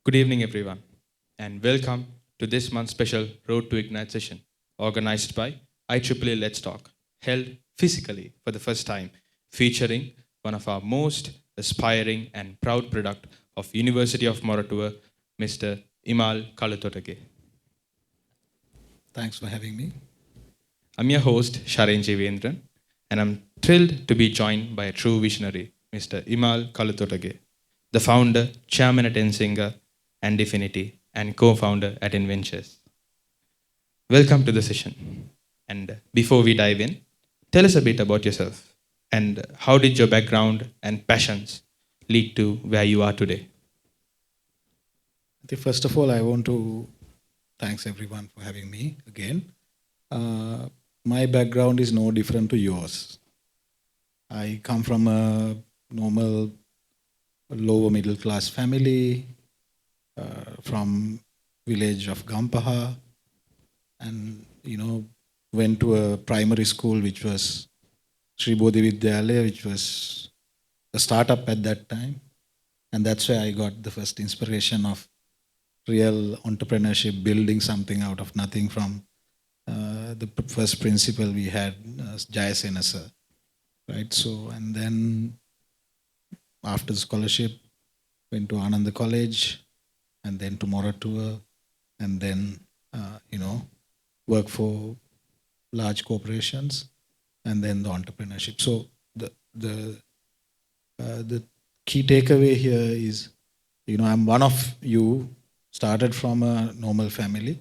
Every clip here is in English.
Good evening, everyone, and welcome to this month's special Road to Ignite session, organized by IEEE Let's Talk, held physically for the first time, featuring one of our most aspiring and proud product of University of Moratuwa, Mr. Imal Kalutotage. Thanks for having me. I'm your host, 𝐊𝐿𝐿𝐬𝐬𝐬𝐿, and I'm thrilled to be joined by a true visionary, Mr. Imal Kalutotage, the founder, chairman at 𝐒𝐞𝐬𝐬𝐬𝐬𝐿, and Definity, and co-founder at 𝐸𝐴𝐻𝑆. Welcome to the session. And before we dive in, tell us a bit about yourself and how did your background and passions lead to where you are today? I think first of all, I want to thanks everyone for having me again. My background is no different to yours. I come from a normal lower middle class family from village of Gampaha, and went to a primary school which was Sri 𝐒𝐴𝐬𝐬𝐬𝐬𝐢, which was a startup at that time, and that's where I got the first inspiration of real entrepreneurship, building something out of nothing from the first principle we had, 𝐒𝐬𝐬𝐬𝐬𝐢, right? So, and then after the scholarship, went to Ananda College, and then to Moratuwa, and then work for large corporations, and then the entrepreneurship. So the key takeaway here is, I'm one of you, started from a normal family,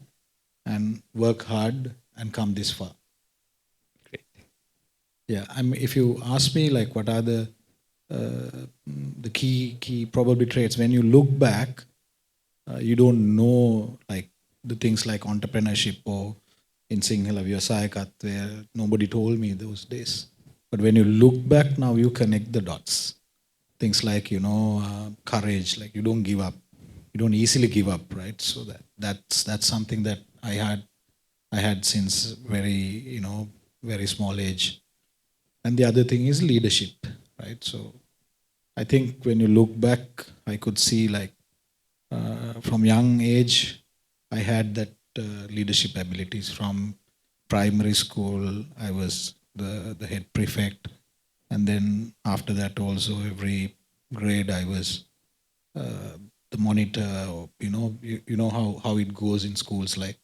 and work hard and come this far. Great. Yeah, if you ask me, like, what are the key probably traits, when you look back, you don't know, like, the things like entrepreneurship or in 𝐒𝐞𝐬𝐬𝐬𝐬𝐢𝐵𝐻𝑆, where nobody told me those days. But when you look back now, you connect the dots. Things like, courage, like you don't give up. You don't easily give up, right? So that's something that I had since very, very small age. And the other thing is leadership, right? So I think when you look back, I could see, like, from young age, I had that leadership abilities. From primary school, I was the head prefect, and then after that also every grade I was the monitor. Or, you know how it goes in schools, like,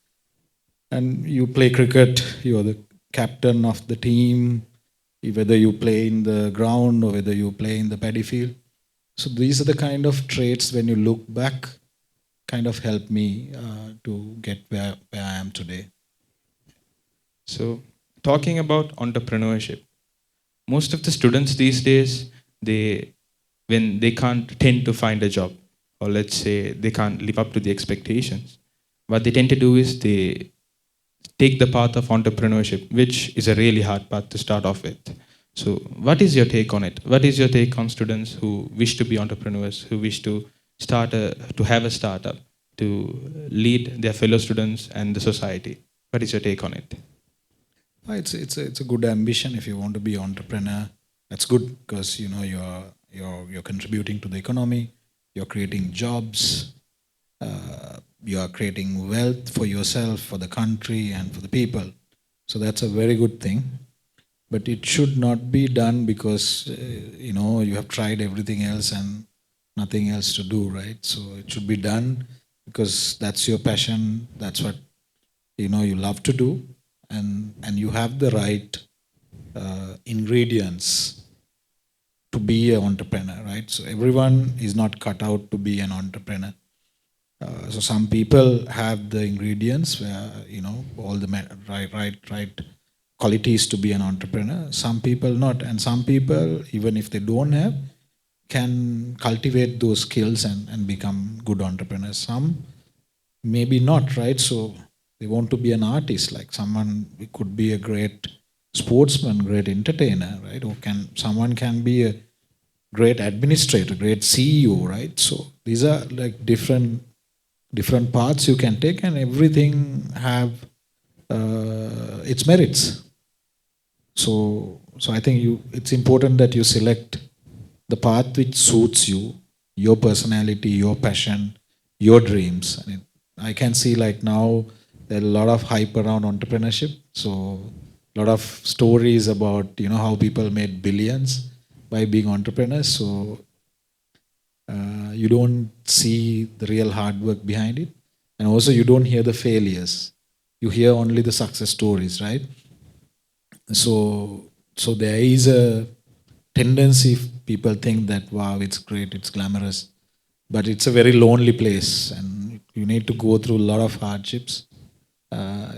and you play cricket, you're the captain of the team, whether you play in the ground or whether you play in the paddy field. So these are the kind of traits, when you look back, kind of help me to get where I am today. So, talking about entrepreneurship, most of the students these days, when they can't tend to find a job, or let's say they can't live up to the expectations, what they tend to do is they take the path of entrepreneurship, which is a really hard path to start off with. So, what is your take on it? What is your take on students who wish to be entrepreneurs, who wish to have a startup, to lead their fellow students and the society? What is your take on it? It's a good ambition. If you want to be entrepreneur, that's good, because you're contributing to the economy, you're creating jobs, you are creating wealth for yourself, for the country, and for the people. So that's a very good thing. But it should not be done because you have tried everything else and nothing else to do, right? So it should be done because that's your passion. That's what you love to do, and you have the right ingredients to be an entrepreneur, right? So everyone is not cut out to be an entrepreneur. So some people have the ingredients where all the right qualities to be an entrepreneur. Some people not, and some people, even if they don't have, can cultivate those skills and become good entrepreneurs. Some maybe not, right? So they want to be an artist, like someone could be a great sportsman, great entertainer, right? Or someone can be a great administrator, great CEO, right? So these are like different paths you can take, and everything have its merits. So I think it's important that you select the path which suits you, your personality, your passion, your dreams. I mean, I can see like now there are a lot of hype around entrepreneurship. So a lot of stories about how people made billions by being entrepreneurs. So you don't see the real hard work behind it, and also you don't hear the failures. You hear only the success stories, right? So there is a tendency, people think that wow, it's great, it's glamorous, but it's a very lonely place, and you need to go through a lot of hardships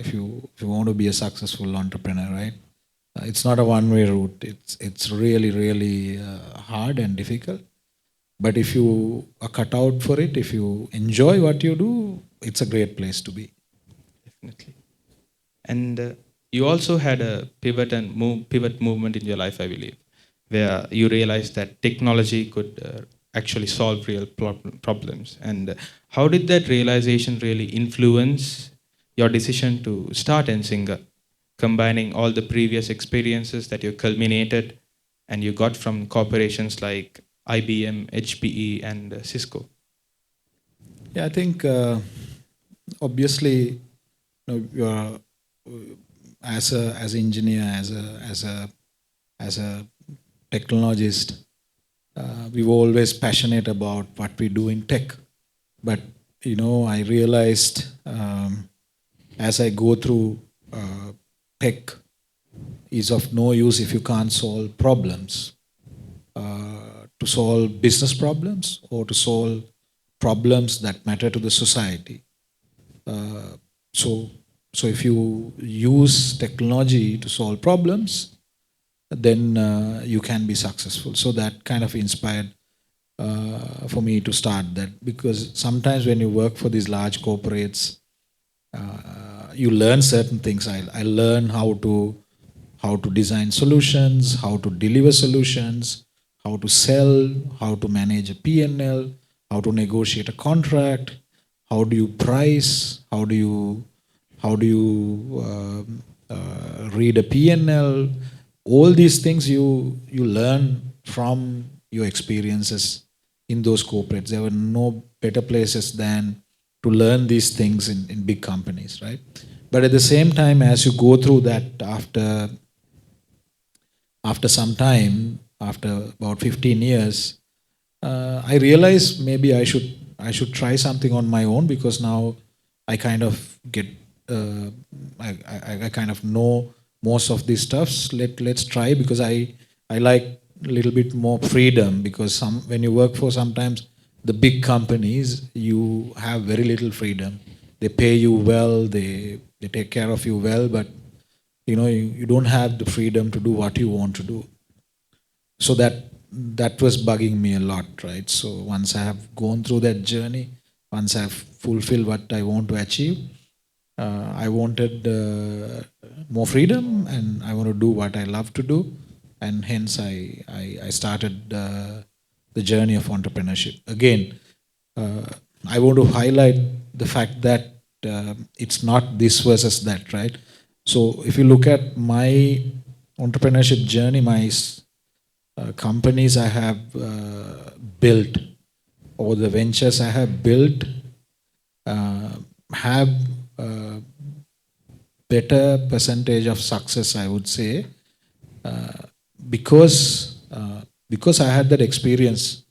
if you want to be a successful entrepreneur, right? It's not a one-way route. It's really hard and difficult. But if you are cut out for it, if you enjoy what you do, it's a great place to be. Definitely. And you also had a pivot movement in your life, I believe, where you realized that technology could actually solve real problems. And how did that realization really influence your decision to start 𝐸𝐴𝐻, combining all the previous experiences that you culminated and you got from corporations like IBM, HPE, and Cisco? Yeah, I think obviously, you are as an engineer, as a technologist, we were always passionate about what we do in tech. But I realized as I go through tech is of no use if you can't solve problems. To solve business problems or to solve problems that matter to the society. So if you use technology to solve problems, then you can be successful. So that kind of inspired for me to start that, because sometimes when you work for these large corporates, you learn certain things. I learn how to design solutions, how to deliver solutions, how to sell, how to manage a P&L, how to negotiate a contract, how do you price, how do you read a P&L. All these things you learn from your experiences in those corporates. There were no better places than to learn these things in big companies, right? But at the same time, as you go through that, after some time, after about 15 years, I realized maybe I should try something on my own, because now I kind of get I kind of know most of these stuffs. Let's try, because I like a little bit more freedom, because when you work for sometimes the big companies, you have very little freedom. They pay you well, they take care of you well, but you don't have the freedom to do what you want to do. So that was bugging me a lot, right? So once I have gone through that journey, once I've fulfilled what I want to achieve, I wanted more freedom, and I want to do what I love to do, and hence I started the journey of entrepreneurship. Again, I want to highlight the fact that it's not this versus that, right? So if you look at my entrepreneurship journey, my companies I have built, or the ventures I have built, have better percentage of success, I would say, because I had that experience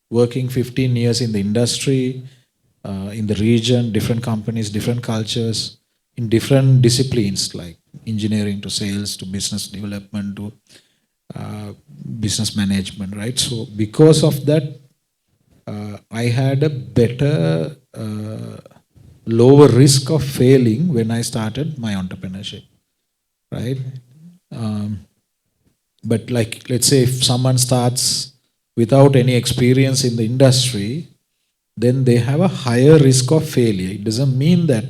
working 15 years in the industry, in the region, different companies, different cultures, in different disciplines like engineering to sales to business development to business management, right? So because of that, I had a better, lower risk of failing when I started my entrepreneurship, right? But like, let's say if someone starts without any experience in the industry, then they have a higher risk of failure. It doesn't mean that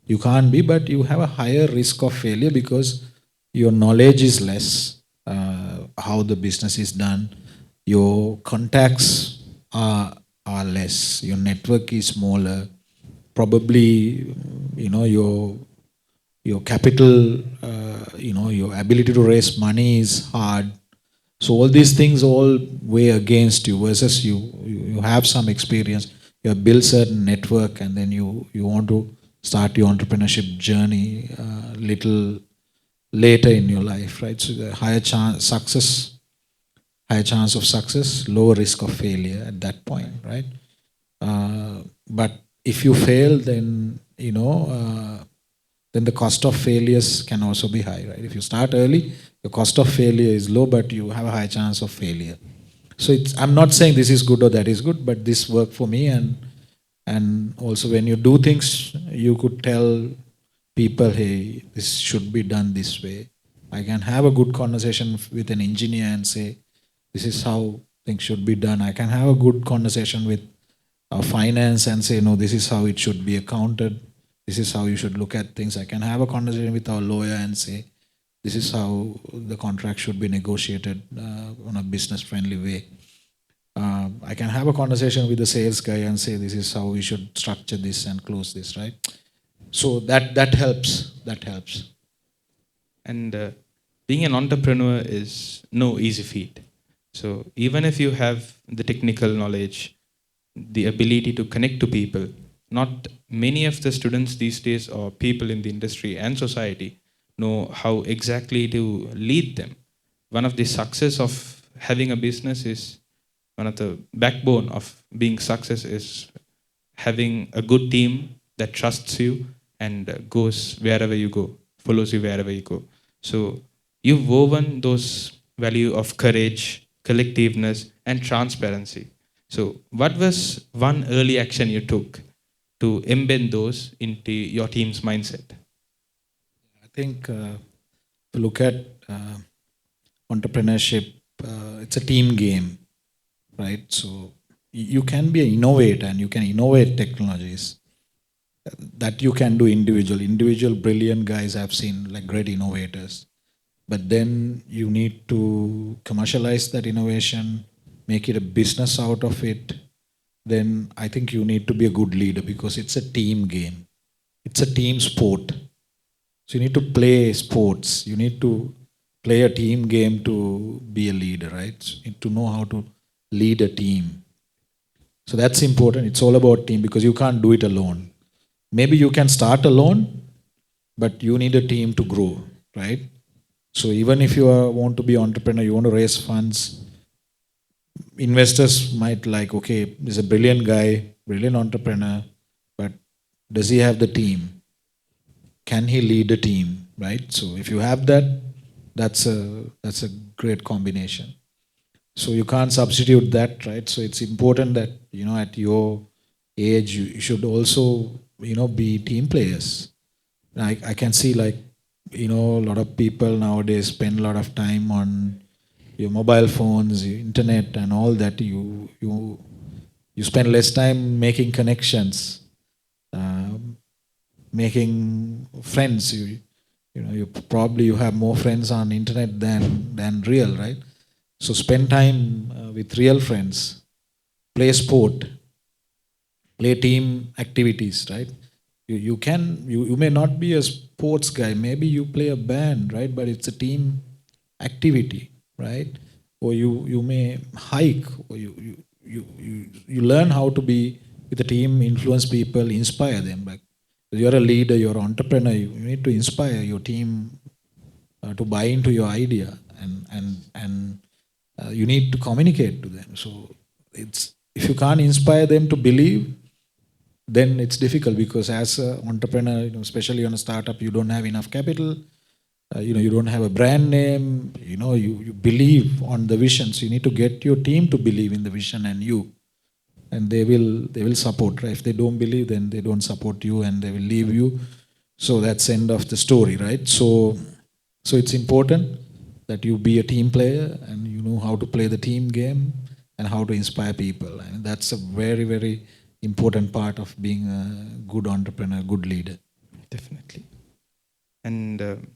you can't be, but you have a higher risk of failure because your knowledge is less, how the business is done, your contacts are less, your network is smaller, probably your capital, your ability to raise money is hard. So all these things all weigh against you, versus you have some experience. you have built certain network, and then you want to start your entrepreneurship journey little later in your life, right? So the higher chance of success, lower risk of failure at that point, right? But if you fail, then then the cost of failures can also be high, right? If you start early, the cost of failure is low, but you have a high chance of failure. So I'm not saying this is good or that is good, but this worked for me, and also when you do things, you could tell people, hey, this should be done this way. I can have a good conversation with an engineer and say, this is how things should be done. I can have a good conversation with finance and say, no, this is how it should be accounted. This is how you should look at things. I can have a conversation with our lawyer and say, this is how the contract should be negotiated on a business-friendly way. I can have a conversation with the sales guy and say, this is how we should structure this and close this, right? So that helps. That helps. And being an entrepreneur is no easy feat. So even if you have the technical knowledge, the ability to connect to people, not many of the students these days or people in the industry and society know how exactly to lead them. One of the success of having a business is, one of the backbone of being success is having a good team that trusts you and goes wherever you go, follows you wherever you go. So you've woven those value of courage, collectiveness, and transparency. So what was one early action you took to embed those into your team's mindset? I think to look at entrepreneurship, it's a team game, right? So you can be an innovator and you can innovate technologies that you can do individual brilliant guys I've seen, like great innovators. But then you need to commercialize that innovation, make it a business out of it. Then I think you need to be a good leader, because it's a team game. It's a team sport. So you need to play sports. You need to play a team game to be a leader, right? So you need to know how to lead a team. So that's important. It's all about team, because you can't do it alone. Maybe you can start alone, but you need a team to grow, right? So even if you want to be entrepreneur, you want to raise funds, investors might like, okay, he's a brilliant guy, brilliant entrepreneur, but does he have the team? Can he lead a team, right? So if you have that, that's a great combination. So you can't substitute that, right? So it's important that, at your age, you should also, be team players. I can see, like, a lot of people nowadays spend a lot of time on your mobile phones, your internet, and all that. You spend less time making connections, making friends. You probably you have more friends on internet than real, right? So spend time with real friends, play sport, play team activities, right? You may not be a sports guy, maybe you play a band, right? But it's a team activity, right? Or you may hike, or you learn how to be with a team, influence people, inspire them. Like, you're a leader, you're an entrepreneur, you need to inspire your team to buy into your idea, and you need to communicate to them. So it's, if you can't inspire them to believe, then it's difficult, because as an entrepreneur, especially on a startup, you don't have enough capital. You don't have a brand name. You believe on the vision. So you need to get your team to believe in the vision and you, and they will support. Right? If they don't believe, then they don't support you and they will leave you. So that's the end of the story, right? So it's important that you be a team player and you know how to play the team game and how to inspire people. And that's a very, very important part of being a good entrepreneur, good leader. Definitely. And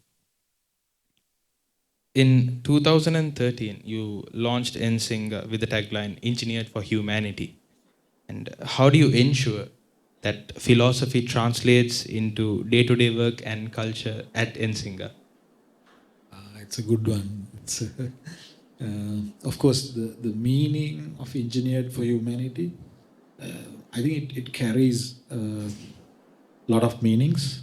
in 2013, you launched 𝐒𝐴𝐻 with the tagline "Engineered for Humanity." And how do you ensure that philosophy translates into day-to-day work and culture at 𝐿SINGA? It's a good one. Of course, the meaning of engineered for humanity, I think it carries a lot of meanings.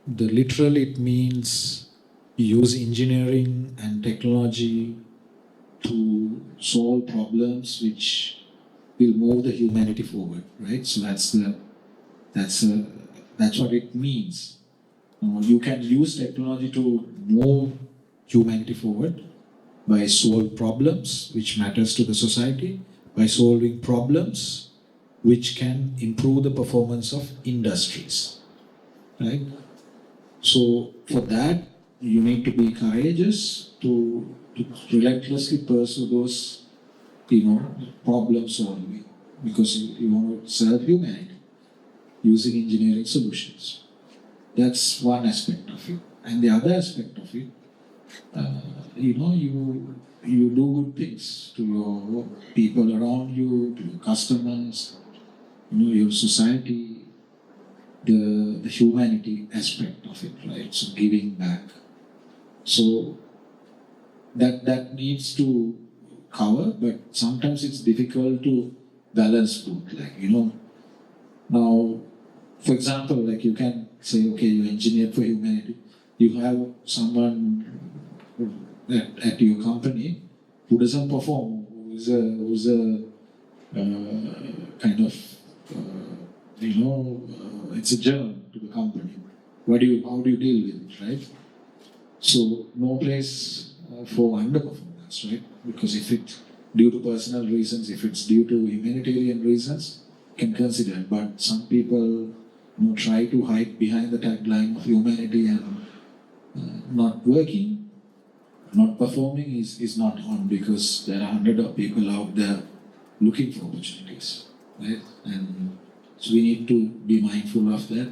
Literally, it means use engineering and technology to solve problems which will move the humanity forward, right? So that's what it means. You can use technology to move humanity forward by solving problems which matters to the society, by solving problems which can improve the performance of industries, right? So for that, you need to be courageous to relentlessly pursue those, problem solving, because you want to serve humanity using engineering solutions. That's one aspect of it. And the other aspect of it, you do good things to your people around you, to your customers, your society, the humanity aspect of it, right? So giving back. So that needs to cover, but sometimes it's difficult to balance both. Now, for example, you can say, okay, you engineer for humanity. You have someone at your company who doesn't perform, who's a kind of, it's a germ to the company. How do you deal with it, right? So no place for underperformance, right? Because if it's due to personal reasons, if it's due to humanitarian reasons, can consider. But some people try to hide behind the tagline of humanity, and not working, not performing is not on, because there are hundreds of people out there looking for opportunities, right? And so we need to be mindful of that.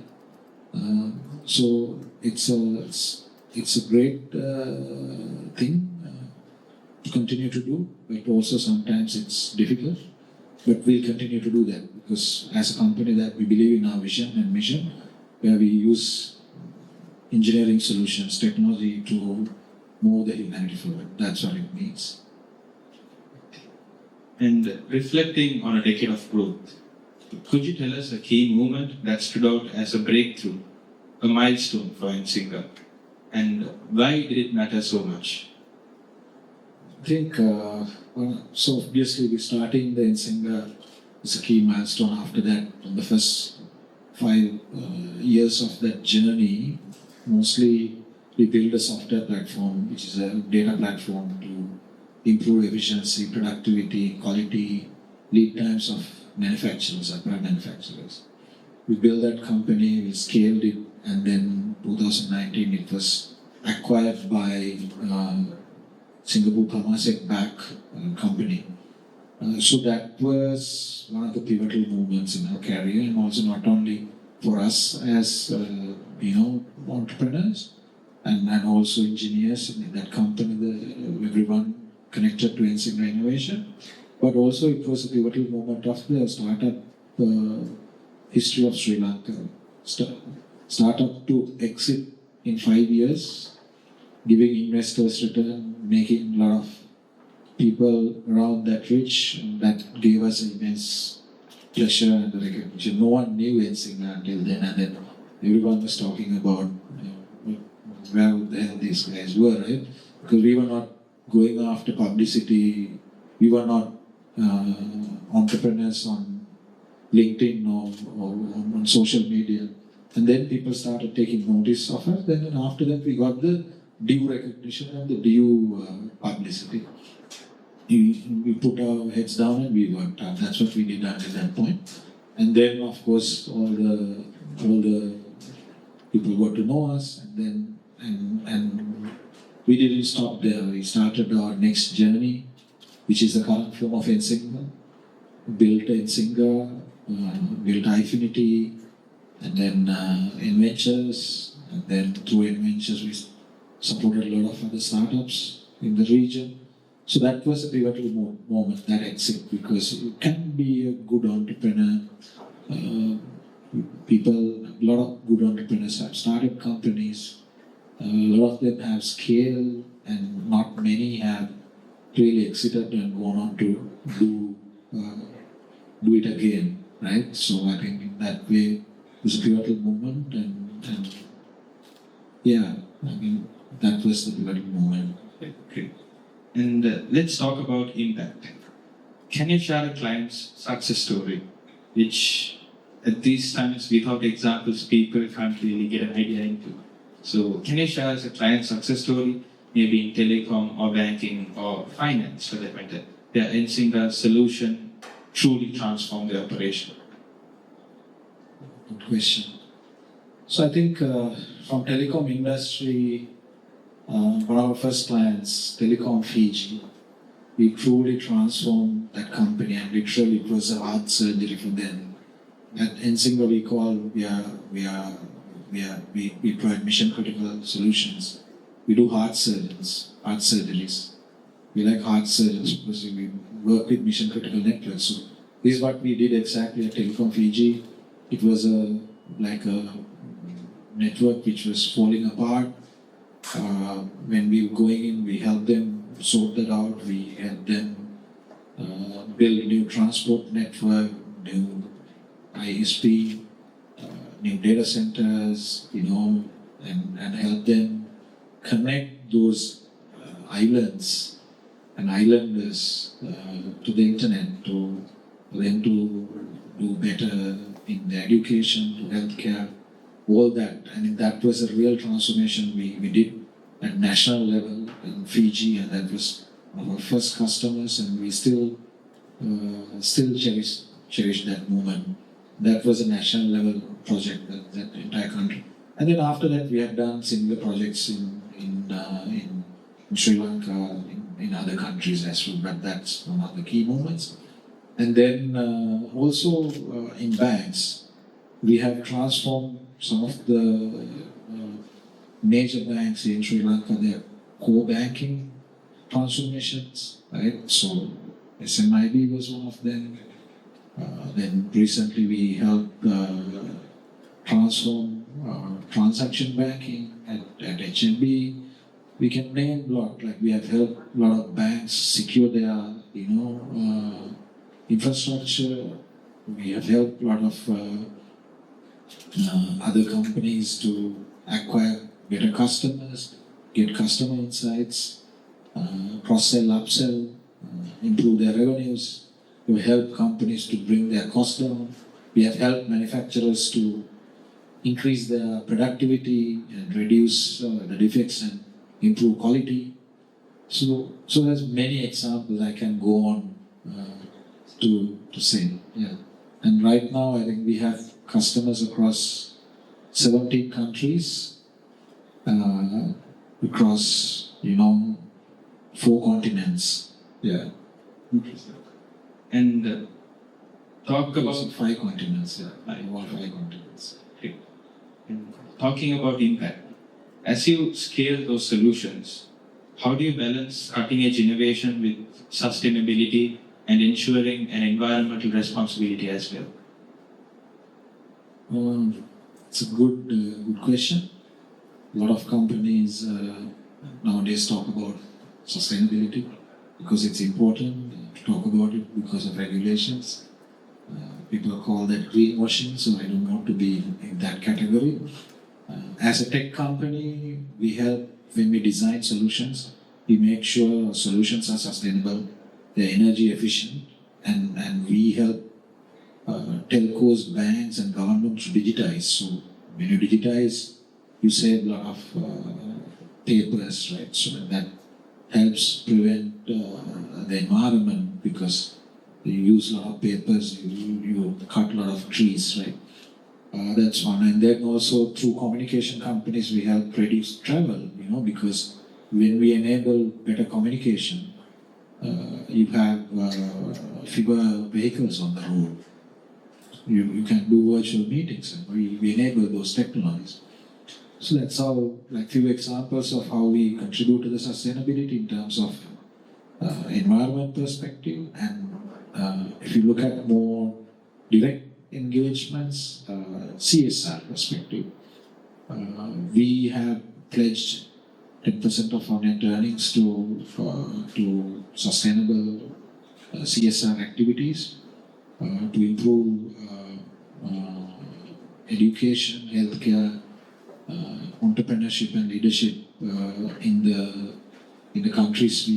So it's a great thing to continue to do, but also sometimes it's difficult. But we'll continue to do that, because as a company that we believe in our vision and mission, where we use engineering solutions, technology to move the humanity forward. That's what it means. And reflecting on a decade of growth, could you tell us a key moment that stood out as a breakthrough, a milestone for 𝐸𝐴𝐶𝐸, and why did it matter so much? I think, so obviously we're starting the 𝐸𝐴𝐶𝐸 is a key milestone. After that, in the first 5 years of that journey, mostly we build a software platform, which is a data platform to improve efficiency, productivity, quality, lead times of manufacturers, apparel manufacturers. We built that company, we scaled it, and then 2019 it was acquired by Singapore Temasek-backed company. So that was one of the pivotal moments in our career, and also not only for us as entrepreneurs and also engineers in that company, everyone connected to 𝐸𝐴𝐶𝐸 innovation, but also it was a pivotal moment of the startup history of Sri Lanka. Startup to exit in 5 years, giving investors return, making a lot of people around that rich, and that gave us immense pleasure and recognition. No one knew 𝐸𝐴𝐶𝐸 until then, and then everyone was talking about where the hell these guys were, right? Because we were not going after publicity, we were not entrepreneurs on LinkedIn or on social media. And then people started taking notice of us. Then after that, we got the due recognition and the due publicity. We put our heads down and we worked out. That's what we did until that point. And then, of course, all the people got to know us, and we didn't stop there. We started our next journey, which is the current form of 𝐸𝐴𝐶𝐸. Built 𝐸𝐴𝐶𝐸, built iFinity, and then 𝐸𝐴𝐴𝐻, and then through 𝐸𝐴𝐻 we supported a lot of other startups in the region. So that was a pivotal moment, that exit, because you can be a good entrepreneur. A lot of good entrepreneurs have started companies. A lot of them have scale, and not many have really exited and gone on to do do it again, right? So I think in that way, it was a pivotal moment, and yeah, I mean, that was the pivotal moment. Great. And let's talk about impact. Can you share a client's success story, which at these times, without examples, people can't really get an idea into? So, can you share as a client success story, maybe in telecom or banking or finance for that matter, where 𝐸𝐴 solution truly transformed the operation? Good question. So I think from telecom industry, one of our first clients, Telecom Fiji, we truly transformed that company, and literally it was a heart surgery for them. At 𝐸𝐴𝐴, we provide mission critical solutions. We do heart surgeries. We like heart surgeons because we work with mission critical networks. So this is what we did exactly at Telecom Fiji. It was like a network which was falling apart. When we were going in, we helped them sort that out. We helped them build new transport network, new ISP, new data centers, and help them connect those islands and islanders to the internet, for them to do better in their education, to healthcare, all that. And that was a real transformation we did at national level in Fiji, and that was one of our first customers, and we still cherish that moment. That was a national level project, that entire country. And then after that, we have done similar projects in Sri Lanka, in other countries as well, but that's one of the key moments. And then also in banks, we have transformed some of the major banks in Sri Lanka, their core banking transformations, right? So SMIB was one of them. Then recently we helped transform transaction banking at HNB. We can name a lot, like we have helped a lot of banks secure their, infrastructure. We have helped a lot of other companies to acquire better customers, get customer insights, cross-sell, upsell, improve their revenues. We help companies to bring their costs down. We have helped manufacturers to increase their productivity and reduce the defects and improve quality. So there's many examples I can go on to say. Yeah. And right now, I think we have customers across 17 countries, across 4 continents. Yeah. Interesting. And talk about 5 continents. Yeah. All 5 continents. Okay. And talking about impact, as you scale those solutions, how do you balance cutting-edge innovation with sustainability and ensuring an environmental responsibility as well? It's a good question. A lot of companies nowadays talk about sustainability because it's important to talk about it because of regulations. People call that greenwashing, so I don't want to be in that category. As a tech company, we help when we design solutions, we make sure solutions are sustainable, they're energy efficient, and we help telcos, banks, and governments to digitize. So when you digitize, you save a lot of papers, right? So that helps prevent the environment because you use a lot of papers, you cut a lot of trees, right? That's one. And then also through communication companies, we help reduce travel, because when we enable better communication, you have fewer vehicles on the road. You can do virtual meetings, and we enable those technologies. So that's how, few examples of how we contribute to the sustainability in terms of environment perspective. And if you look at more direct engagements, CSR perspective, we have pledged 10% of our net earnings to sustainable CSR activities. to improve education, healthcare, entrepreneurship and leadership in the countries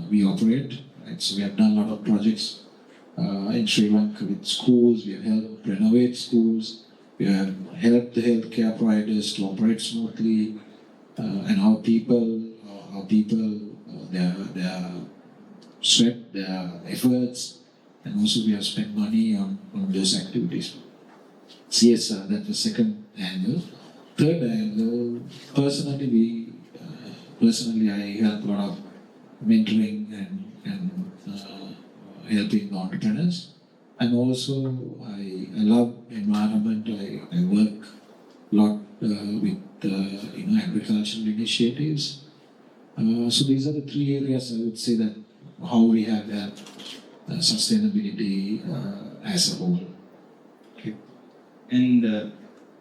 we operate. Right? So we have done a lot of projects in Sri Lanka with schools. We have helped renovate schools. We have helped the healthcare providers to operate smoothly, and how people their sweat, their efforts, and also we have spent money on those activities. So yes, that's the second angle. Third angle, personally, I help a lot of mentoring and helping entrepreneurs. And also, I love environment. I work a lot with agricultural initiatives. So these are the three areas I would say that how we have helped sustainability as a whole. Okay. And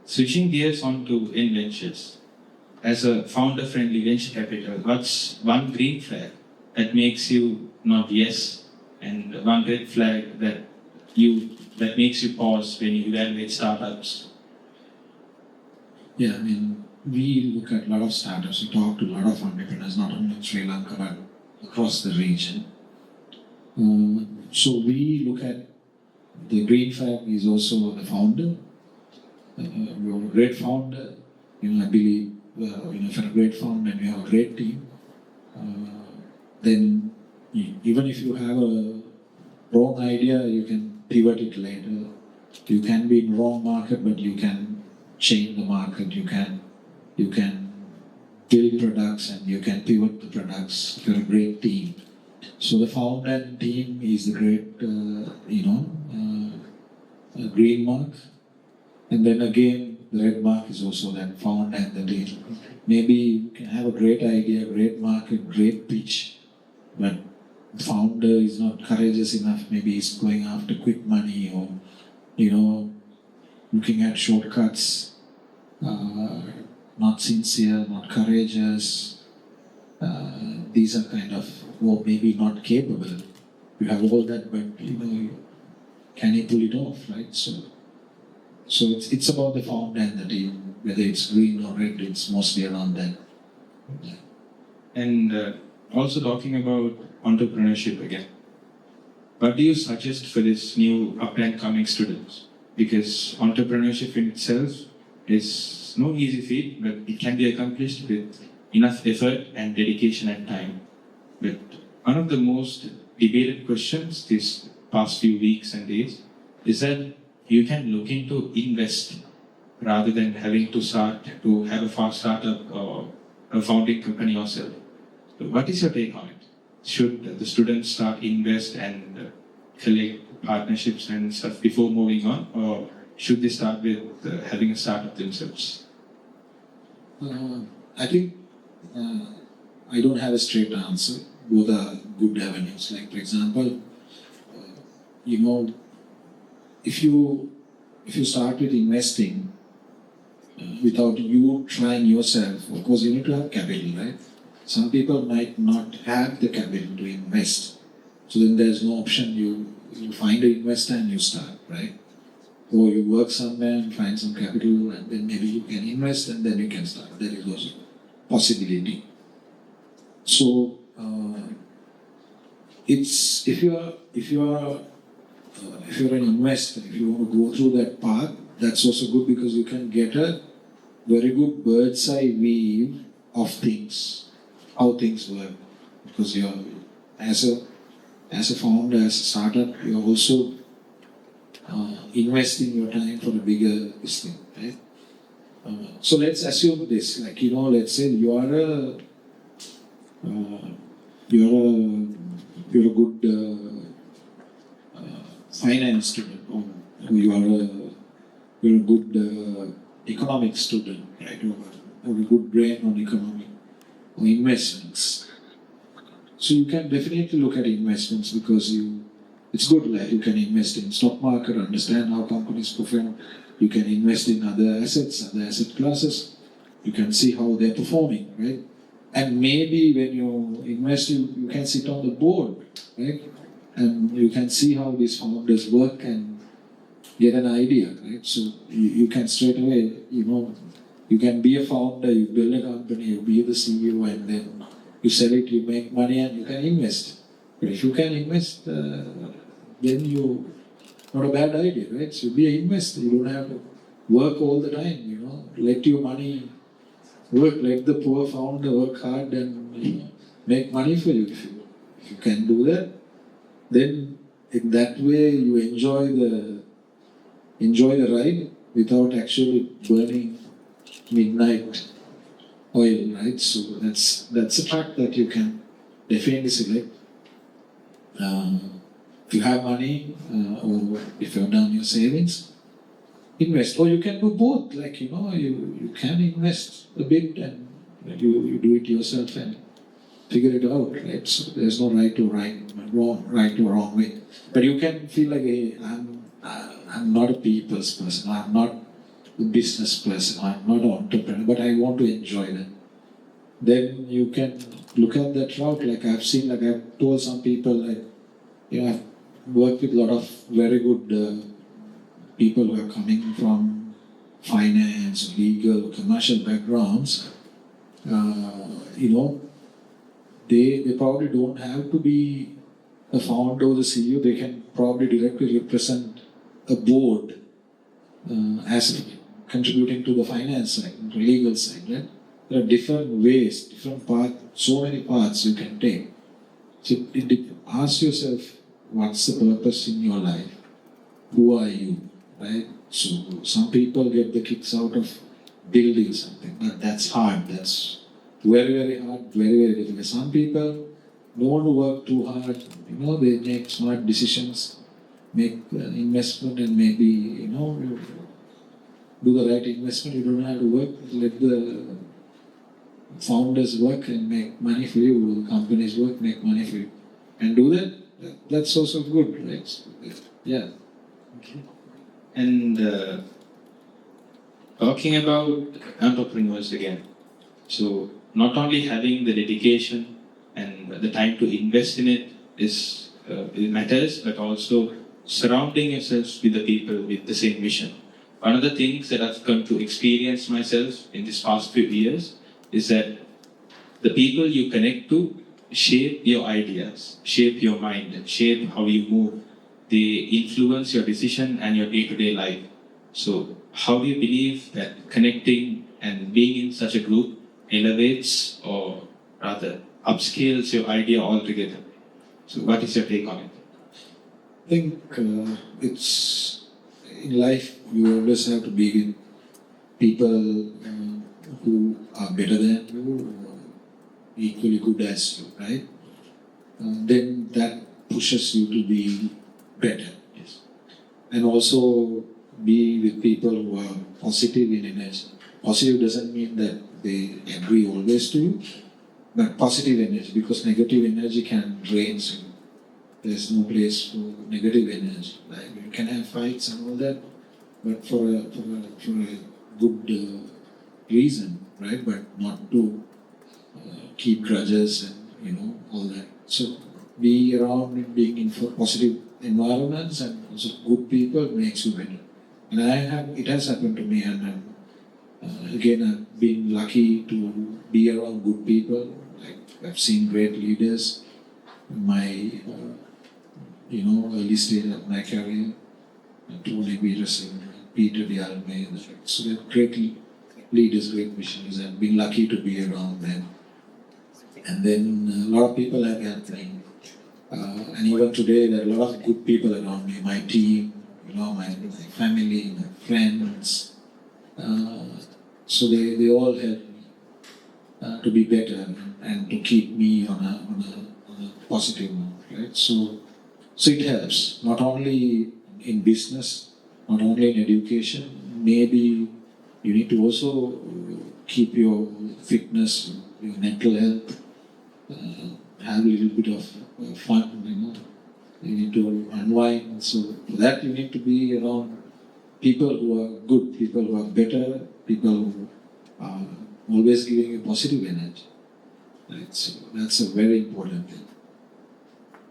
switching gears onto ventures, as a founder-friendly venture capital, what's one green flag that makes you nod yes, and one red flag that makes you pause when you evaluate startups? Yeah, I mean, we look at a lot of startups. We talk to a lot of entrepreneurs, not only in Sri Lanka but across the region. So we look at the green flag is also the founder. You have a great founder. I believe if you're a great founder and you have a great team, then even if you have a wrong idea, you can pivot it later. You can be in wrong market, but you can change the market. You can build products and you can pivot the products. If you're a great team. So the founder and team is the great, green mark. And then again, the red mark is also that founder and the team. Maybe you can have a great idea, great market, great pitch, but the founder is not courageous enough. Maybe he's going after quick money or, looking at shortcuts, not sincere, not courageous. These are kind of, or maybe not capable. You have all that, but can he pull it off, right? So it's about the founder and the team, whether it's green or red, it's mostly around that. Yeah. And also talking about entrepreneurship again, what do you suggest for this new up and coming students? Because entrepreneurship in itself is no easy feat, but it can be accomplished with enough effort and dedication and time. But one of the most debated questions these past few weeks and days is that you can look into invest rather than having to have a fast startup or a founding company yourself. So what is your take on it? Should the students start invest and collect partnerships and stuff before moving on, or should they start with having a startup themselves? I think I don't have a straight answer. Both are good avenues. Like for example, if you start with investing without you trying yourself, of course you need to have capital, right? Some people might not have the capital to invest, so then there's no option. You find an investor and you start, right? Or you work somewhere and find some capital, and then maybe you can invest and then you can start. There is also possibility. So it's if you are an investor, if you want to go through that path, that's also good because you can get a very good bird's eye view of things, how things work. Because you're as a founder, as a startup, you're also investing your time for a bigger thing, right? So let's assume this, like let's say you are a good finance student, or you're a good economic student, right? Or have a good brain on economic or investments. So you can definitely look at investments because it's good that you can invest in stock market, understand how companies perform. You can invest in other assets, other asset classes. You can see how they're performing, right? And maybe when you invest, you can sit on the board, right? and you can see how these founders work and get an idea, right? So you can straight away, you can be a founder, you build a company, you be the CEO, and then you sell it, you make money, and you can invest. But if you can invest, then you not a bad idea, right? So be an investor. You don't have to work all the time. Let your money work. Let the poor founder work hard and make money for you. If you can do that, then in that way you enjoy the ride without actually burning midnight oil, right? So that's a track that you can definitely select. If you have money or if you've done your savings, invest. Or you can do both. Like you can invest a bit and you do it yourself and figure it out, right? So there's no right or wrong way. But you can feel like, hey, I'm not a people's person. I'm not a business person. I'm not an entrepreneur. But I want to enjoy that. Then you can look at that route. Like I've told some people, like I've worked with a lot of very good people who are coming from finance, legal, commercial backgrounds. They probably don't have to be a founder or the CEO. They can probably directly represent a board as contributing to the finance side, the legal side. Right? There are different ways, different paths, so many paths you can take. So ask yourself, what's the purpose in your life? Who are you? Right? So some people get the kicks out of building something, but that's hard. That's very, very hard, very, very difficult. Some people don't want to work too hard. They make smart decisions, make investment, and maybe you do the right investment. You don't have to work. Let the founders work and make money for you. The companies work, make money for you, and do that. That's also good, right? Yeah. Okay. And talking about entrepreneurs again, so not only having the dedication and the time to invest in it it matters, but also surrounding yourself with the people with the same mission. One of the things that I've come to experience myself in these past few years is that the people you connect to shape your ideas, shape your mind, shape how you move. They influence your decision and your day-to-day life. So how do you believe that connecting and being in such a group elevates or rather upscales your idea altogether? So what is your take on it? I think it's in life you always have to be with people who are better than you, or equally good as you, right? Then that pushes you to be better. Yes. And also be with people who are positive in energy. Positive doesn't mean that they agree always to you, but positive energy, because negative energy can drain you. There's no place for negative energy. Like you can have fights and all that, but for a good reason, right? But not to keep grudges and all that. So be around and being in positive environments and also good people makes you better. And it has happened to me, and again, I've been lucky to be around good people. Like I've seen great leaders in my early stage of my career. Tony Peterson, Peter 𝐕𝐸𝐺. So they're great leaders, great missionaries, and been lucky to be around them. And then a lot of people have helped me. And even today, there are a lot of good people around me. My team, my family, my friends. So they all help me to be better and to keep me on a positive note, right? So it helps, not only in business, not only in education. Maybe you need to also keep your fitness, your mental health, have a little bit of fun, You need to unwind. So for that you need to be around people who are good, people who are better, people who are always giving you positive energy. Right? So that's a very important thing.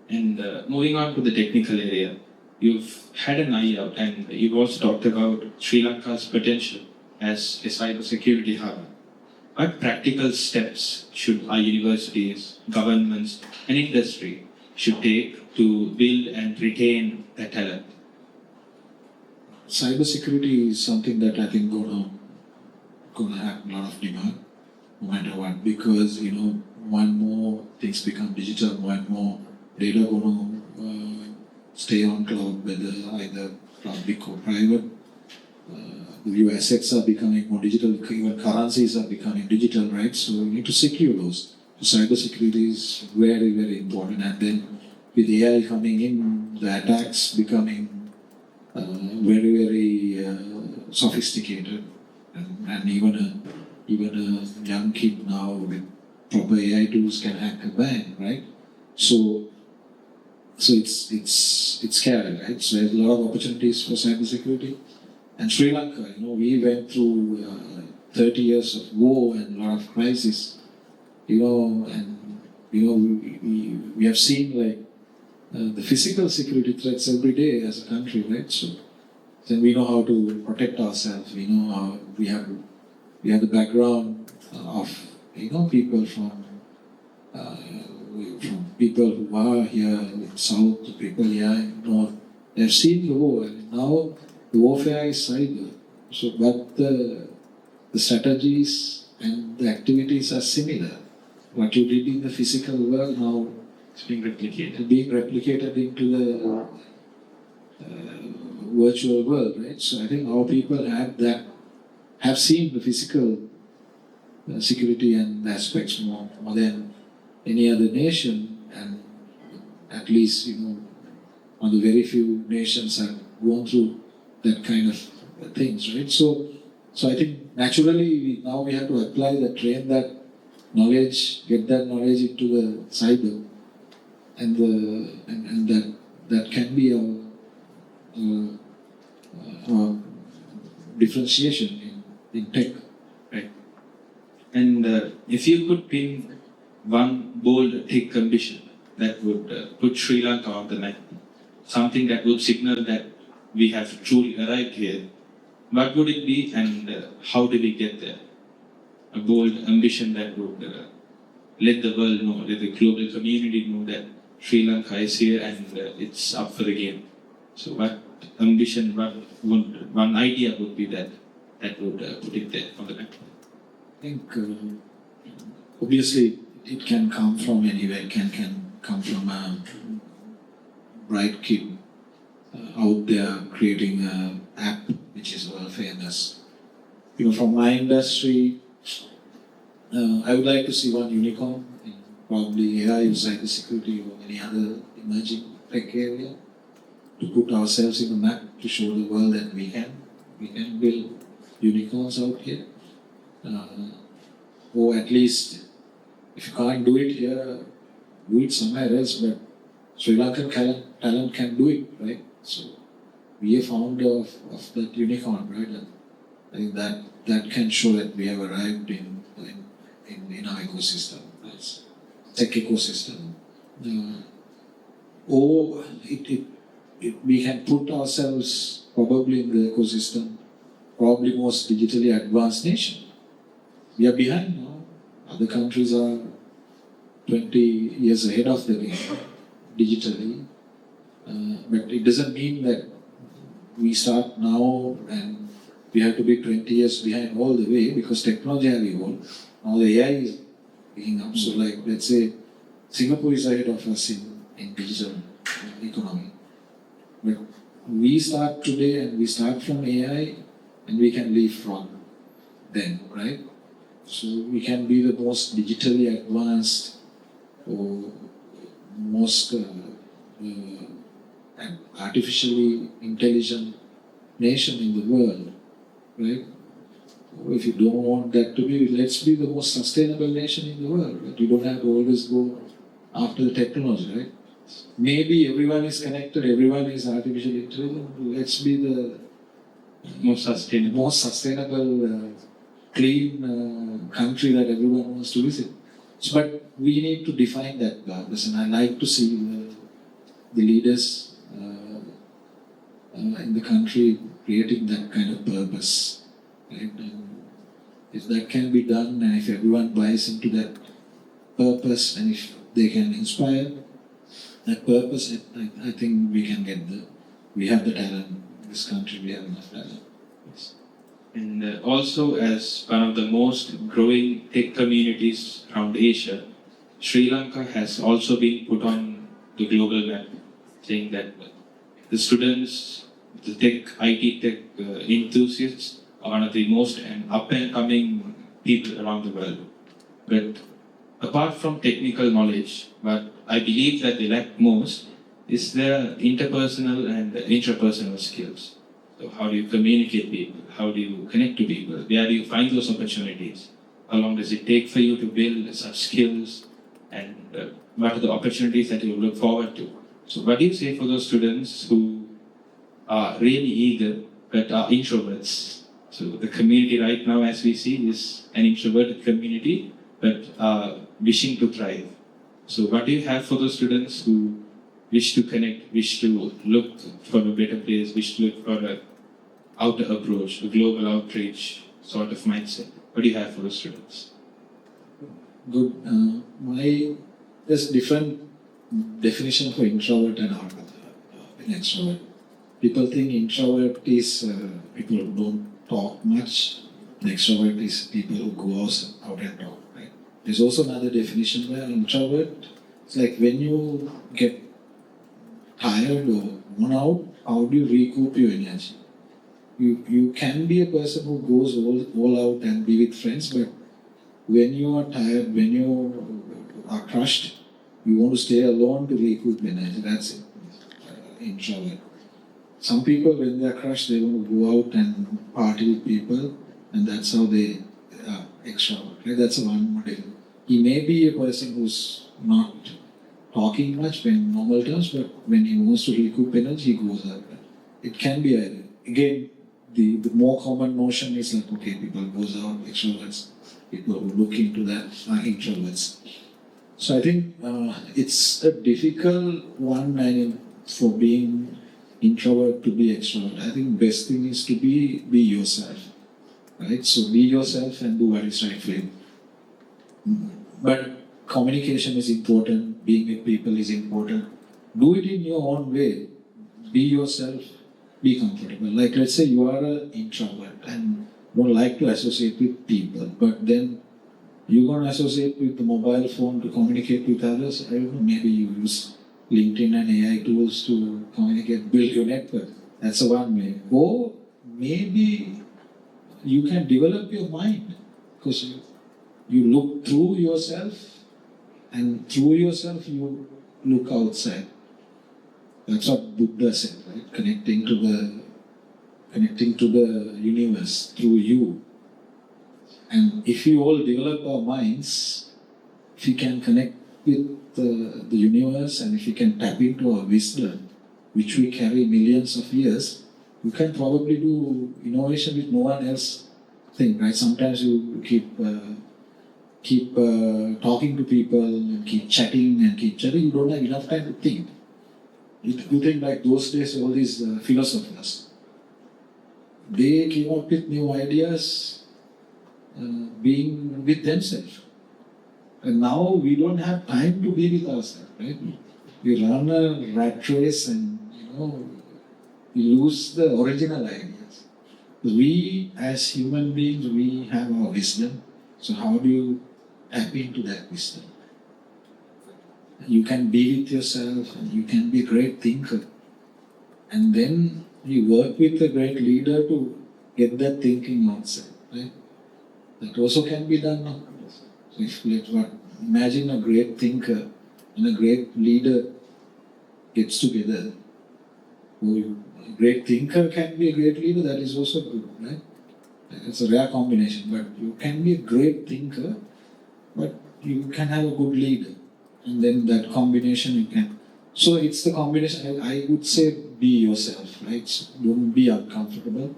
And moving on to the technical area, you've had an eye out and you've also talked about Sri Lanka's potential as a cybersecurity hub. What practical steps should our universities, governments, and industry should take to build and retain that talent? Cybersecurity is something that I think gonna have a lot of demand, no matter what, because more and more things become digital, more and more data gonna stay on cloud, whether either public or private. Your assets are becoming more digital, even currencies are becoming digital, right? So you need to secure those. So cybersecurity is very, very important. And then with AI coming in, the attacks becoming very, very sophisticated. And even a young kid now with proper AI tools can hack a bank, right? So it's scary, right? So there's a lot of opportunities for cybersecurity. And Sri Lanka, we went through 30 years of war and a lot of crisis, and we have seen like the physical security threats every day as a country, right? So then we know how to protect ourselves. We know how we have the background of people from people who are here in South to people here in North. They've seen the war, and now the warfare is cyber. So, but the strategies and the activities are similar. What you did in the physical world now It's being replicated. being replicated into the virtual world, right? So I think our people have seen the physical security and aspects more than any other nation, and at least on the very few nations have gone through that kind of things, right? So I think naturally now we have to apply that, train that knowledge, get that knowledge into the cyber, and that can be a differentiation in tech. Right. And if you could pin one bold tech ambition that would put Sri Lanka on the map, something that would signal that we have truly arrived here, what would it be and how do we get there? A bold ambition that would let the world know, let the global community know that Sri Lanka is here and it's up for the game. So what ambition, one idea would be that would put it there on the map? I think obviously it can come from anywhere. It can come from a bright kid out there creating an app which is world famous. From my industry, I would like to see one unicorn in probably AI or cybersecurity or any other emerging tech area, to put ourselves in the map, to show the world that we can build unicorns out here. Or at least, if you can't do it here, do it somewhere else, but Sri Lankan talent can do it, right? So we are founder of that unicorn, right? And I think that can show that we have arrived in our ecosystem, that's tech ecosystem. Or we can put ourselves probably in the ecosystem, probably most digitally advanced nation. We are behind now. Other countries are 20 years ahead of the game digitally. But it doesn't mean that we start now and we have to be 20 years behind all the way, because technology has evolved. Now the AI is picking up. So like, let's say Singapore is ahead of us in digital economy. But we start today and we start from AI and we can leave from them, right? So we can be the most digitally advanced or most artificially intelligent nation in the world, right? Or if you don't want that to be, let's be the most sustainable nation in the world. But you don't have to always go after the technology, right? Maybe everyone is connected, everyone is artificially intelligent. Let's be the Most sustainable, clean country that everyone wants to visit. So, but we need to define that purpose, and I like to see the leaders in the country creating that kind of purpose, right? And if that can be done, and if everyone buys into that purpose, and if they can inspire that purpose, I think we can get we have the talent. In this country, we have enough talent. Yes. And also, as one of the most growing tech communities around Asia, Sri Lanka has also been put on the global map, saying that the students, the IT tech enthusiasts are one of the most up and coming people around the world. But apart from technical knowledge, what I believe that they lack most is their interpersonal and intrapersonal skills. So how do you communicate people? How do you connect to people? Where do you find those opportunities? How long does it take for you to build such skills? And what are the opportunities that you look forward to? So what do you say for those students who are really eager but are introverts? So the community right now, as we see, is an introverted community but wishing to thrive. So what do you have for those students who wish to connect, wish to look for a better place, wish to look for a outer approach, a global outreach sort of mindset? What do you have for the students? Good. There's different definition for introvert and extrovert. People think introvert is people who don't talk much. And extrovert is people who go out and talk. Right? There's also another definition where introvert is like when you get tired or worn out, how do you recoup your energy? You can be a person who goes all out and be with friends, but when you are tired, when you are crushed, you want to stay alone to recoup energy. That's it. Introvert. Some people, when they are crushed, they want to go out and party with people, and that's how they are extrovert. Right? That's one model. He may be a person who's not talking much in normal terms, but when he wants to recoup energy, he goes out. It can be again. The more common notion is like, okay, people goes out, extroverts. People who look into that are introverts. So I think it's a difficult one for being introvert to be extrovert. I think best thing is to be yourself, right? So be yourself and do what is right for you. But communication is important. Being with people is important. Do it in your own way. Be yourself. Be comfortable. Like let's say you are an introvert and don't like to associate with people, but then you're going to associate with the mobile phone to communicate with others. I don't know, maybe you use LinkedIn and AI tools to communicate, build your network. That's one way. Or maybe you can develop your mind because you look through yourself and through yourself you look outside. That's what Buddha said, right? Connecting to the universe through you. And if we all develop our minds, if we can connect with the universe and if we can tap into our wisdom, which we carry millions of years, you can probably do innovation which no one else think, right? Sometimes you keep talking to people and keep chatting, you don't have enough time to think. You think like those days, all these philosophers, they came up with new ideas being with themselves. And now we don't have time to be with ourselves, right? We run a rat race and, we lose the original ideas. We, as human beings, we have our wisdom. So how do you tap into that wisdom? You can be with yourself and you can be a great thinker. And then you work with a great leader to get that thinking outside, right? That also can be done now. So if imagine a great thinker and a great leader gets together. A great thinker can be a great leader, that is also good, right? It's a rare combination, but you can be a great thinker, but you can have a good leader. And then that combination you can. So it's the combination, I would say be yourself, right? So don't be uncomfortable.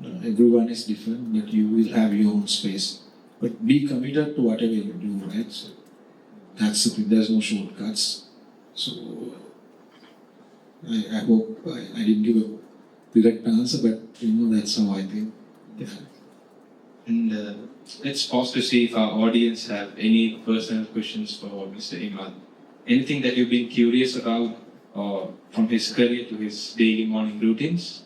Everyone is different, but you will have your own space. But be committed to whatever you do, right? So that's the thing, there's no shortcuts. So I hope I didn't give a direct answer, but that's how I think. Yeah. And let's pause to see if our audience have any personal questions for Mr. Imal. Anything that you've been curious about, or from his career to his daily morning routines?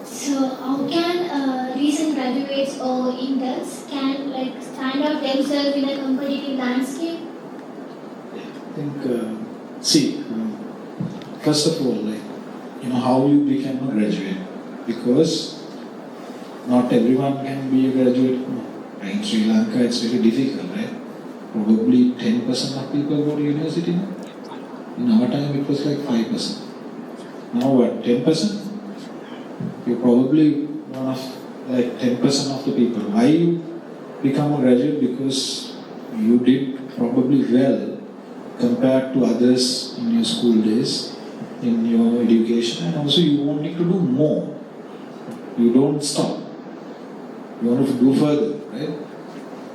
So how can recent graduates or interns can stand out themselves in a competitive landscape? I think, first of all, how you become a graduate, because not everyone can be a graduate. In Sri Lanka, it's very difficult, right? Probably 10% of people go to university now. In our time, it was like 5%. Now what, 10%? You're probably one of 10% of the people. Why you become a graduate? Because you did probably well compared to others in your school days, in your education, and also you wanted to do more. You don't stop. You want to go further, right?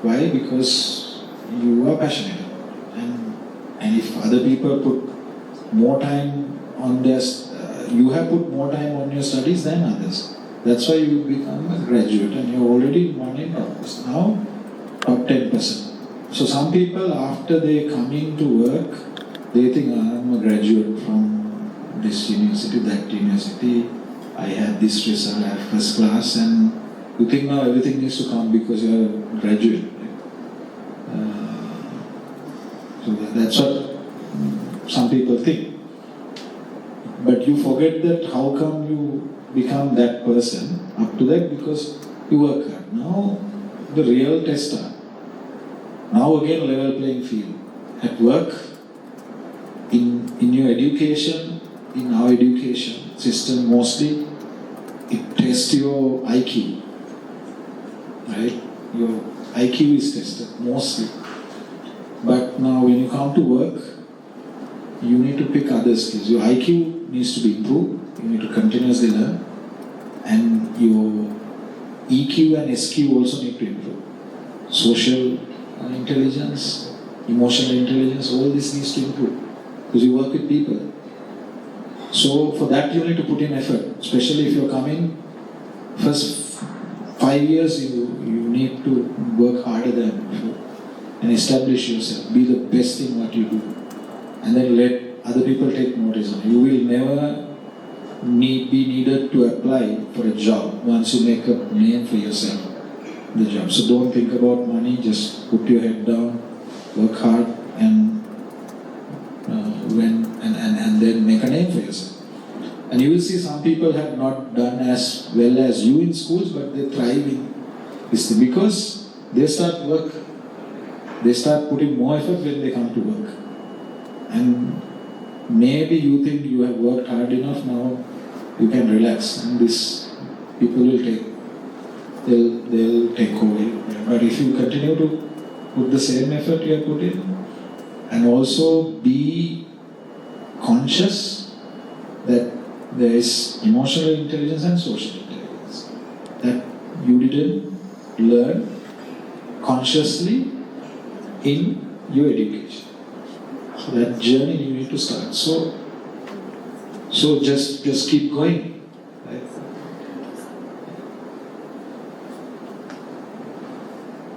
Why? Because you are passionate. And if other people put more time on their, you have put more time on your studies than others. That's why you become a graduate, and you're already one in office. Now, top 10%. So some people, after they come into work, they think, I'm a graduate from this university, that university, I had this result, I have first class, and you think now everything needs to come because you're a graduate. So that's what some people think. But you forget that how come you become that person up to that, because you work hard. Now the real test starts. Now again level playing field. At work, in your education, in our education system mostly, it tests your IQ. Right? Your IQ is tested mostly. But now when you come to work, you need to pick other skills. Your IQ needs to be improved. You need to continuously learn. And your EQ and SQ also need to improve. Social intelligence, emotional intelligence, all this needs to improve. Because you work with people. So for that you need to put in effort. Especially if you're coming, first 5 years you need to work harder than before. And establish yourself. Be the best in what you do. And then let other people take notice of you. You will never be needed to apply for a job once you make a name for yourself, the job. So don't think about money, just put your head down, work hard, and then make a name for yourself. And you will see some people have not done as well as you in schools, but they thrive in this thing because they start work. They start putting more effort when they come to work. And maybe you think you have worked hard enough, now you can relax, and this people will they'll take over. But if you continue to put the same effort you have put in, and also be conscious that there is emotional intelligence and social intelligence that you didn't learn consciously in your education. So that journey you need to start. So just keep going. Right?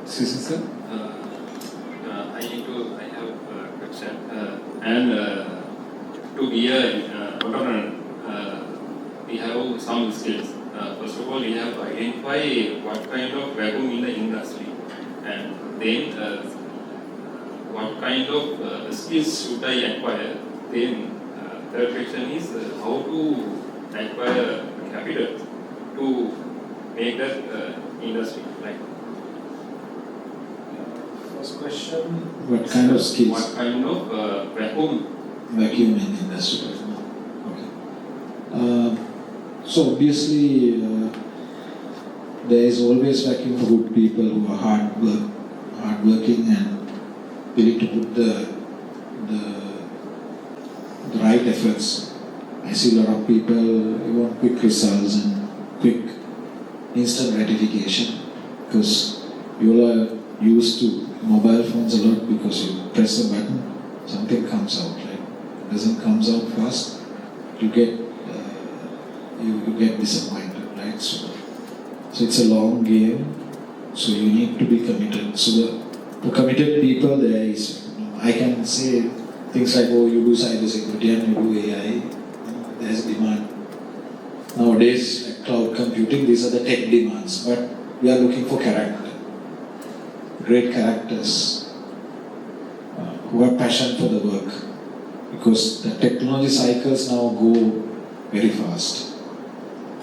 Sir? I have a question. To be a entrepreneur, we have some skills. First of all, we have to identify what kind of vacuum in the industry, and then what kind of skills should I acquire. Then third question is how to acquire capital to make that industry. Like First question, what kind of skills? What kind of vacuum in the industry. Okay. So obviously, there is always vacuum for good people who are hardworking and willing to put the right efforts. I see a lot of people who want quick results and quick instant gratification because you all are used to mobile phones a lot because you press a button, something comes out, right? doesn't comes out fast, you get you get disappointed, right? So it's a long game. So you need to be committed. So the committed people there is, I can say things like, oh, you do cybersecurity and you do AI. There's demand. Nowadays, like cloud computing, these are the tech demands. But we are looking for character. Great characters who have passion for the work. Because the technology cycles now go very fast,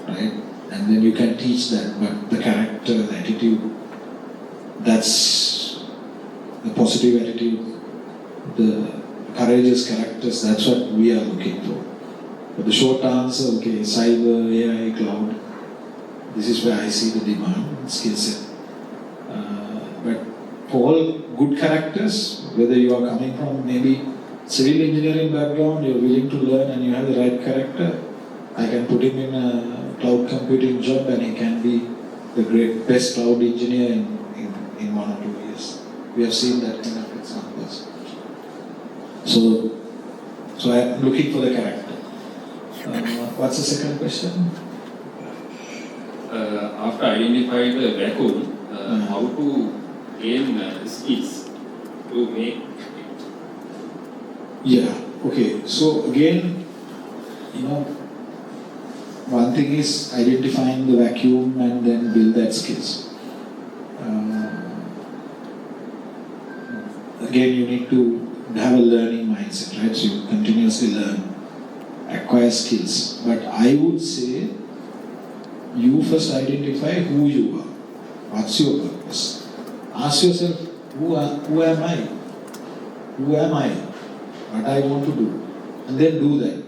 right? And then you can teach that, but the character, the attitude, that's the positive attitude, the courageous characters, that's what we are looking for. But the short answer, okay, cyber, AI, cloud, this is where I see the demand, skill set. But for all good characters, whether you are coming from maybe civil engineering background, you're willing to learn and you have the right character, I can put him in a cloud computing job and he can be the best cloud engineer in 1 or 2 years. We have seen that kind of examples. So I'm looking for the character. What's the second question? After identifying the vacuum, how to gain skills to make it? Yeah, okay. So again, one thing is identifying the vacuum and then build that skills. Again, you need to have a learning mindset, right? So you continuously learn, acquire skills. But I would say you first identify who you are. What's your purpose? Ask yourself, who am I? Who am I? What I want to do? And then do that.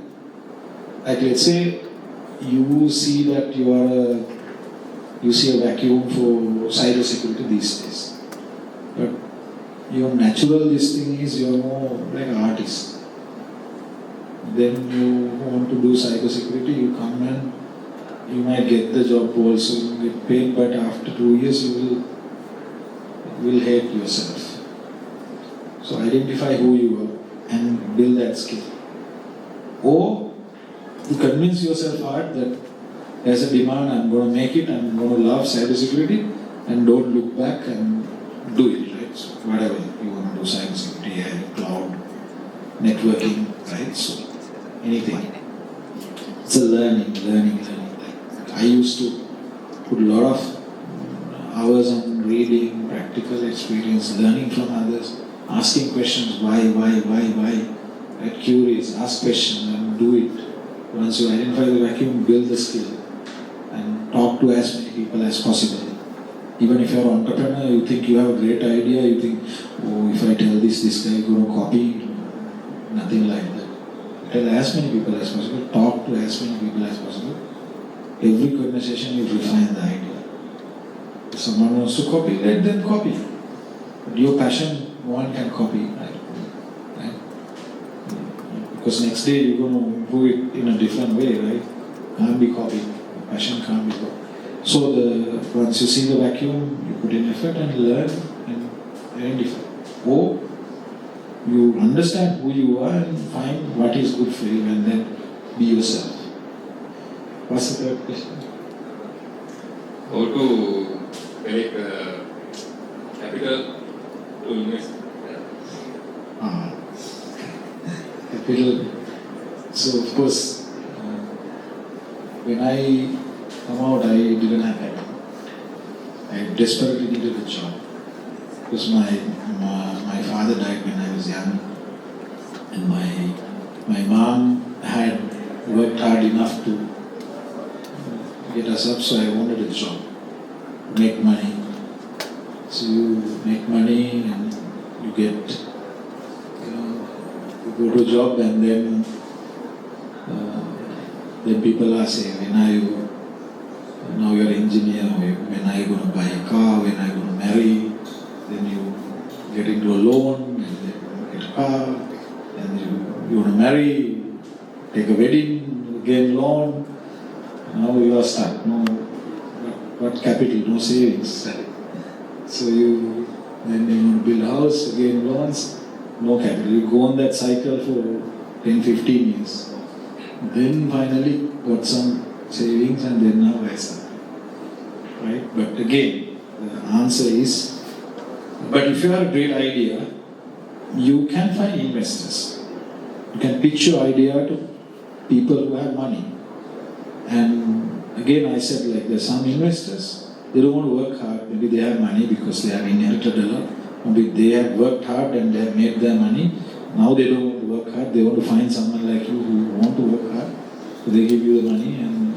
Like let's say you see that you see a vacuum for cybersecurity these days. But your natural this thing is you're more like an artist. Then you want to do cybersecurity, you come and you might get the job also, you get paid, but after 2 years you will hate yourself. So identify who you are and build that skill. Or to convince yourself hard that there's a demand, I'm going to make it, I'm going to love cybersecurity, and don't look back and do it, right? So whatever you want to do, cybersecurity, AI, cloud, networking, right? So anything. It's a learning. I used to put a lot of hours on reading, practical experience, learning from others, asking questions, why, right? Curious, ask questions and do it. Once you identify the vacuum, build the skill and talk to as many people as possible. Even if you're an entrepreneur, you think you have a great idea, you think, oh, if I tell this guy is going to copy, nothing like that. Tell as many people as possible, talk to as many people as possible. Every conversation you refine the idea. If someone wants to copy, let them copy. But your passion, no one can copy, right? Because next day you're going to do it in a different way, right? Can't be copied. Passion can't be copied. So once you see the vacuum, you put in effort and learn and identify. Or you understand who you are and find what is good for you and then be yourself. What's the third question? How to make capital to invest? Capital. So of course, when I come out, I didn't have capital. I desperately needed a job because my father died when I was young, and my mom had worked hard enough to get us up, so I wanted a job, make money. So you make money and you get, you go to a job and then people are saying, when are you, now you're an engineer, when are you going to buy a car, when are you going to marry, then you get into a loan, and then you get a car, and you want to marry, take a wedding, again loan, now you are stuck, no, what capital, no savings. So then you want to build a house, again loans, no capital. You go on that cycle for 10, 15 years. Then finally got some savings and then now I started. Right? But again, the answer is, but if you have a great idea, you can find investors. You can pitch your idea to people who have money. And again, I said like there's some investors, they don't want to work hard. Maybe they have money because they have inherited a lot. Maybe they have worked hard and they have made their money. Now they don't want to work hard. They want to find someone like you who want to work hard. So they give you the money and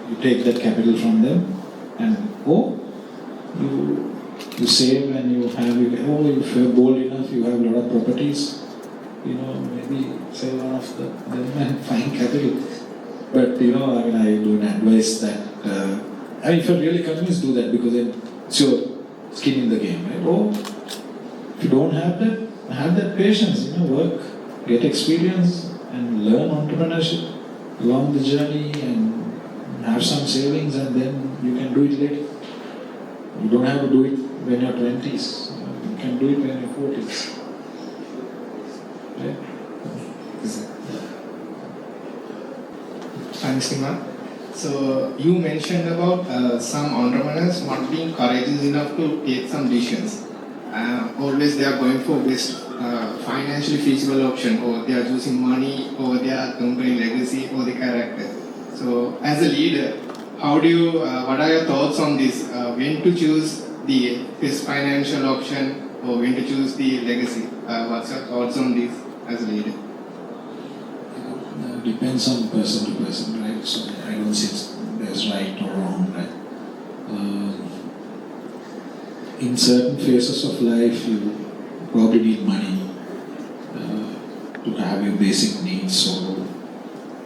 you take that capital from them. And you save and if you're bold enough, you have a lot of properties, maybe sell one of them and find capital. But I don't advise that. If you're really convinced, do that because then it's your skin in the game, right? If you don't have that patience, work, get experience and learn entrepreneurship along the journey and have some savings and then you can do it later. You don't have to do it when you're 20s. You can do it when you're 40s. Right? Thanks, Imal. So you mentioned about some entrepreneurs not being courageous enough to take some decisions. Always they are going for best financially feasible option, or they are choosing money over their company legacy or the character. So as a leader, what are your thoughts on this? When to choose the best financial option or when to choose the legacy? What's your thoughts on this as a leader? Depends on person to person, right? So I don't say there's right or wrong, right? In certain phases of life, you probably need money to have your basic needs, so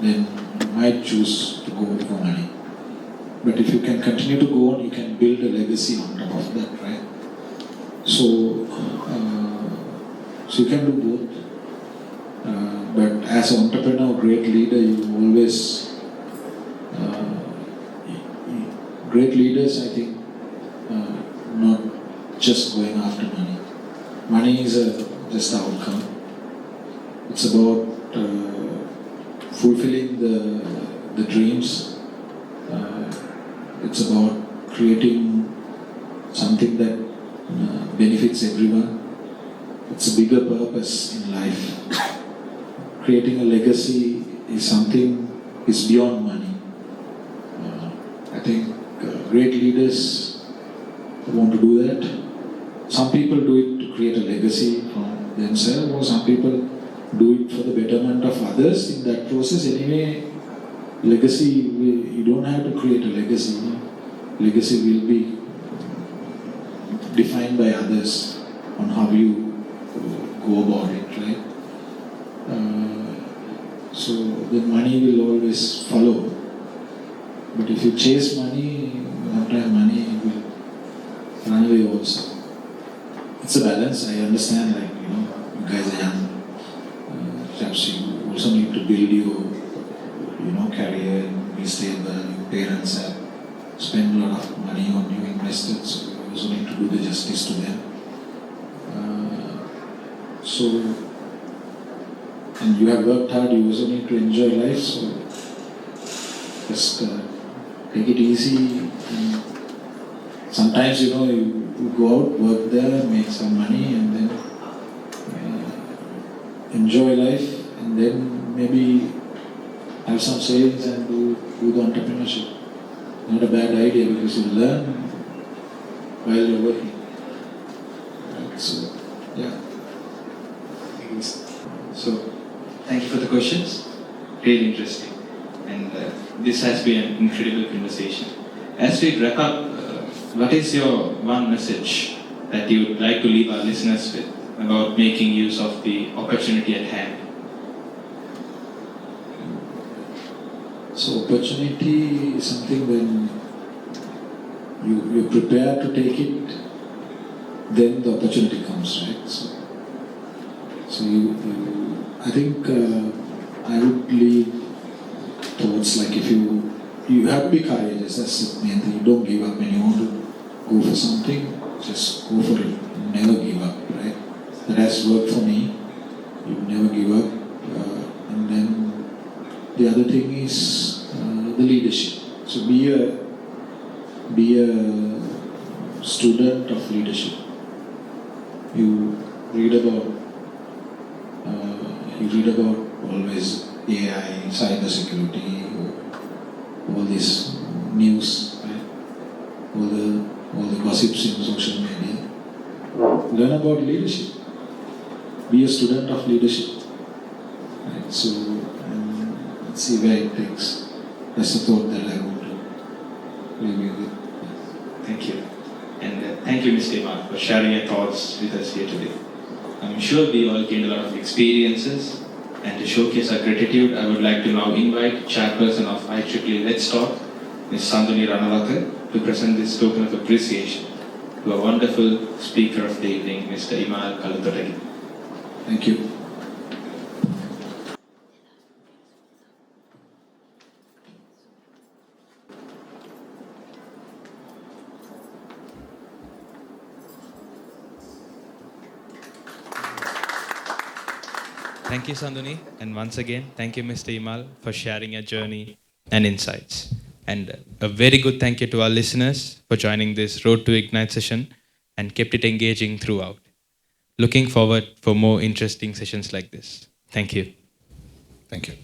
then you might choose to go for money. But if you can continue to go on, you can build a legacy on top of that, right? So you can do both. But as an entrepreneur, great leader, great leaders, I think, not just going after money. Money is just the outcome. It's about fulfilling the dreams. It's about creating something that benefits everyone. It's a bigger purpose in life. Creating a legacy is something is beyond money. I think great leaders want to do that. Some people do it to create a legacy from themselves, or some people do it for the betterment of others. In that process, anyway, legacy, you don't have to create a legacy. Legacy will be defined by others on how you go about it, right? So the money will always follow. But if you chase money, not have money, you will run away also. It's a balance. I understand, you guys are young. Perhaps you also need to build your, career and be stable. Your parents have spent a lot of money on you, invested, so you also need to do the justice to them. And you have worked hard, you also need to enjoy life, so just take it easy. And sometimes, you go out, work there, make some money, and then enjoy life, and then maybe have some savings and do the entrepreneurship. Not a bad idea because you learn while you're working. Right? So, yeah. So, thank you for the questions. Really interesting. And this has been an incredible conversation. As we wrap up, what is your one message that you would like to leave our listeners with about making use of the opportunity at hand? So opportunity is something when you're prepared to take it, then the opportunity comes, right? So I think I would leave towards if you have to be courageous, that's the main thing. You don't give up when you want to go for something, just go for it. Never give up, right? That has worked for me. You never give up. The other thing is the leadership. So be a student of leadership. You read about always AI, cyber security, all this news, right? All the gossips in social media. Learn about leadership. Be a student of leadership. Right? So let's see where it takes. That's the thought that I want to leave you with. Thank you. And thank you, Mr. Imal, for sharing your thoughts with us here today. I'm sure we all gained a lot of experiences, and to showcase our gratitude, I would like to now invite Chairperson of IEEE Let's Talk, Ms. Sandhini Ranawakar, to present this token of appreciation to a wonderful speaker of the evening, Mr. Imal Kalutotage. Thank you. Thank you, Sandhini. And once again, thank you, Mr. Imal, for sharing your journey and insights. And a very good thank you to our listeners for joining this Road to Ignite session and kept it engaging throughout. Looking forward for more interesting sessions like this. Thank you. Thank you.